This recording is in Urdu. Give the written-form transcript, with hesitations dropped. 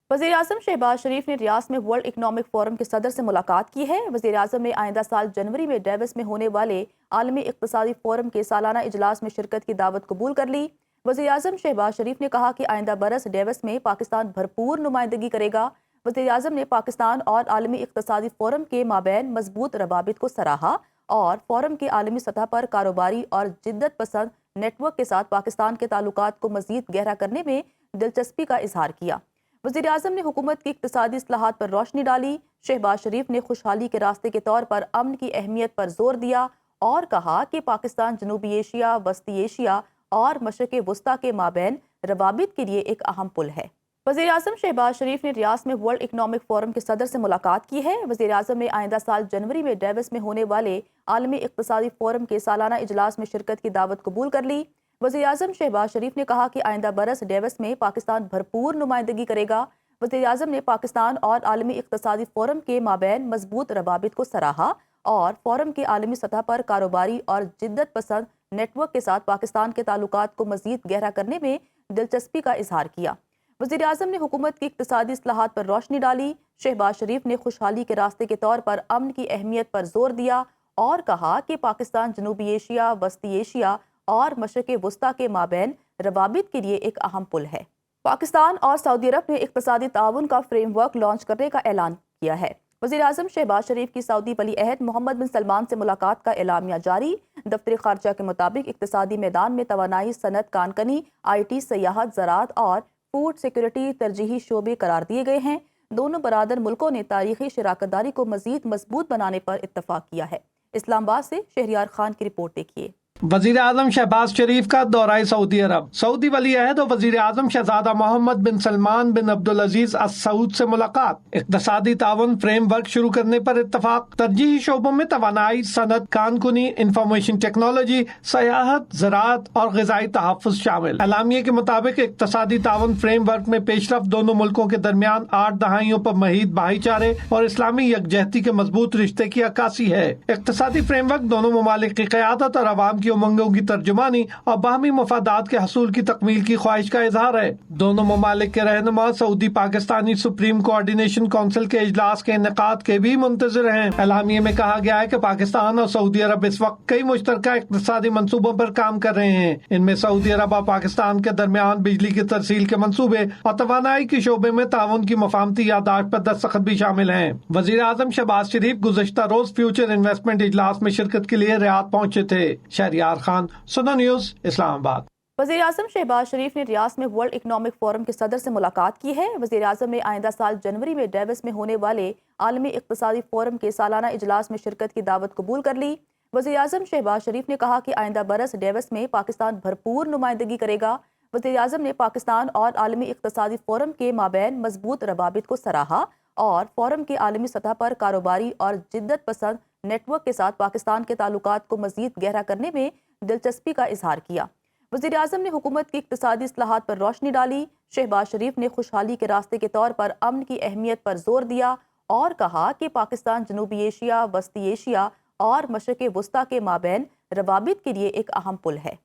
وزیراعظم شہباز شریف نے ریاض میں ورلڈ اکنامک فورم کے صدر سے ملاقات کی ہے۔ وزیراعظم نے آئندہ سال جنوری میں ڈیوس میں ہونے والے عالمی اقتصادی فورم کے سالانہ اجلاس میں شرکت کی دعوت قبول کر لی۔ وزیراعظم شہباز شریف نے کہا کہ آئندہ برس ڈیوس میں پاکستان بھرپور نمائندگی کرے گا۔ وزیراعظم نے پاکستان اور عالمی اقتصادی فورم کے مابین مضبوط روابط کو سراہا اور فورم کے عالمی سطح پر کاروباری اور جدت پسند نیٹ ورک کے ساتھ پاکستان کے تعلقات کو مزید گہرا کرنے میں دلچسپی کا اظہار کیا۔ وزیراعظم نے حکومت کی اقتصادی اصلاحات پر روشنی ڈالی۔ شہباز شریف نے خوشحالی کے راستے کے طور پر امن کی اہمیت پر زور دیا اور کہا کہ پاکستان جنوبی ایشیا، وسطی ایشیا اور مشرق وسطیٰ کے مابین روابط کے لیے ایک اہم پل ہے۔ وزیراعظم شہباز شریف نے ریاض میں ورلڈ اکنامک فورم کے صدر سے ملاقات کی ہے۔ وزیراعظم نے آئندہ سال جنوری میں ڈیوس میں ہونے والے عالمی اقتصادی فورم کے سالانہ اجلاس میں شرکت کی دعوت قبول کر لی۔ وزیراعظم شہباز شریف نے کہا کہ آئندہ برس ڈیوس میں پاکستان بھرپور نمائندگی کرے گا۔ وزیراعظم نے پاکستان اور عالمی اقتصادی فورم کے مابین مضبوط روابط کو سراہا اور فورم کے عالمی سطح پر کاروباری اور جدت پسند نیٹ ورک کے ساتھ پاکستان کے تعلقات کو مزید گہرا کرنے میں دلچسپی کا اظہار کیا۔ وزیراعظم نے حکومت کی اقتصادی اصلاحات پر روشنی ڈالی۔ شہباز شریف نے خوشحالی کے راستے کے طور پر امن کی اہمیت پر زور دیا اور کہا کہ پاکستان جنوبی ایشیا، وسطی ایشیا اور مشرق وسطیٰ کے مابین روابط کے لیے ایک اہم پل ہے۔ پاکستان اور سعودی عرب نے اقتصادی تعاون کا فریم ورک لانچ کرنے کا اعلان کیا ہے۔ وزیراعظم شہباز شریف کی سعودی ولی عہد محمد بن سلمان سے ملاقات کا اعلامیہ جاری۔ دفتر خارجہ کے مطابق اقتصادی میدان میں توانائی، صنعت، کانکنی، آئی ٹی، سیاحت، زراعت اور فوڈ سیکورٹی ترجیحی شعبے قرار دیے گئے ہیں۔ دونوں برادر ملکوں نے تاریخی شراکت داری کو مزید مضبوط بنانے پر اتفاق کیا ہے۔ اسلام آباد سے شہریار خان کی رپورٹ دیکھیے۔ وزیر اعظم شہباز شریف کا دورہ سعودی عرب۔ سعودی ولی عہد اور وزیر اعظم شہزادہ محمد بن سلمان بن عبدالعزیز ال سعود سے ملاقات۔ اقتصادی تعاون فریم ورک شروع کرنے پر اتفاق۔ ترجیحی شعبوں میں توانائی، صنعت، کانکنی، انفارمیشن ٹیکنالوجی، سیاحت، زراعت اور غذائی تحفظ شامل۔ اعلامیے کے مطابق اقتصادی تعاون فریم ورک میں پیش رفت دونوں ملکوں کے درمیان 8 دہائیوں پر محیط بھائی چارے اور اسلامی یکجہتی کے مضبوط رشتے کی عکاسی ہے۔ اقتصادی فریم ورک دونوں ممالک کی قیادت اور عوام کی امنگوں کی ترجمانی اور باہمی مفادات کے حصول کی تکمیل کی خواہش کا اظہار ہے۔ دونوں ممالک کے رہنما سعودی پاکستانی سپریم کوآرڈینیشن کونسل کے اجلاس کے انعقاد کے بھی منتظر ہیں۔ اعلامیے میں کہا گیا ہے کہ پاکستان اور سعودی عرب اس وقت کئی مشترکہ اقتصادی منصوبوں پر کام کر رہے ہیں۔ ان میں سعودی عرب اور پاکستان کے درمیان بجلی کی ترسیل کے منصوبے اور توانائی کے شعبے میں تعاون کی مفاہمتی یادداشت پر دستخط بھی شامل ہیں۔ وزیر اعظم شہباز شریف گزشتہ روز فیوچر انویسٹمنٹ اجلاس میں شرکت کے لیے ریاض پہنچے تھے۔ شہریار خان، سنو نیوز، اسلام آباد۔ وزیر اعظم شہباز شریف نے ریاض میں ورلڈ اکنامک فورم کے صدر سے ملاقات کی ہے۔ وزیر اعظم نے آئندہ سال جنوری میں ڈیوس میں ہونے والے عالمی اقتصادی فورم کے سالانہ اجلاس میں شرکت کی دعوت قبول کر لی۔ وزیر اعظم شہباز شریف نے کہا کہ آئندہ برس ڈیوس میں پاکستان بھرپور نمائندگی کرے گا۔ وزیر اعظم نے پاکستان اور عالمی اقتصادی فورم کے مابین مضبوط روابط کو سراہا اور فورم کے عالمی سطح پر کاروباری اور جدت پسند نیٹ ورک کے ساتھ پاکستان کے تعلقات کو مزید گہرا کرنے میں دلچسپی کا اظہار کیا۔ وزیر اعظم نے حکومت کی اقتصادی اصلاحات پر روشنی ڈالی۔ شہباز شریف نے خوشحالی کے راستے کے طور پر امن کی اہمیت پر زور دیا اور کہا کہ پاکستان جنوبی ایشیا، وسطی ایشیا اور مشرق وسطیٰ کے مابین روابط کے لیے ایک اہم پل ہے۔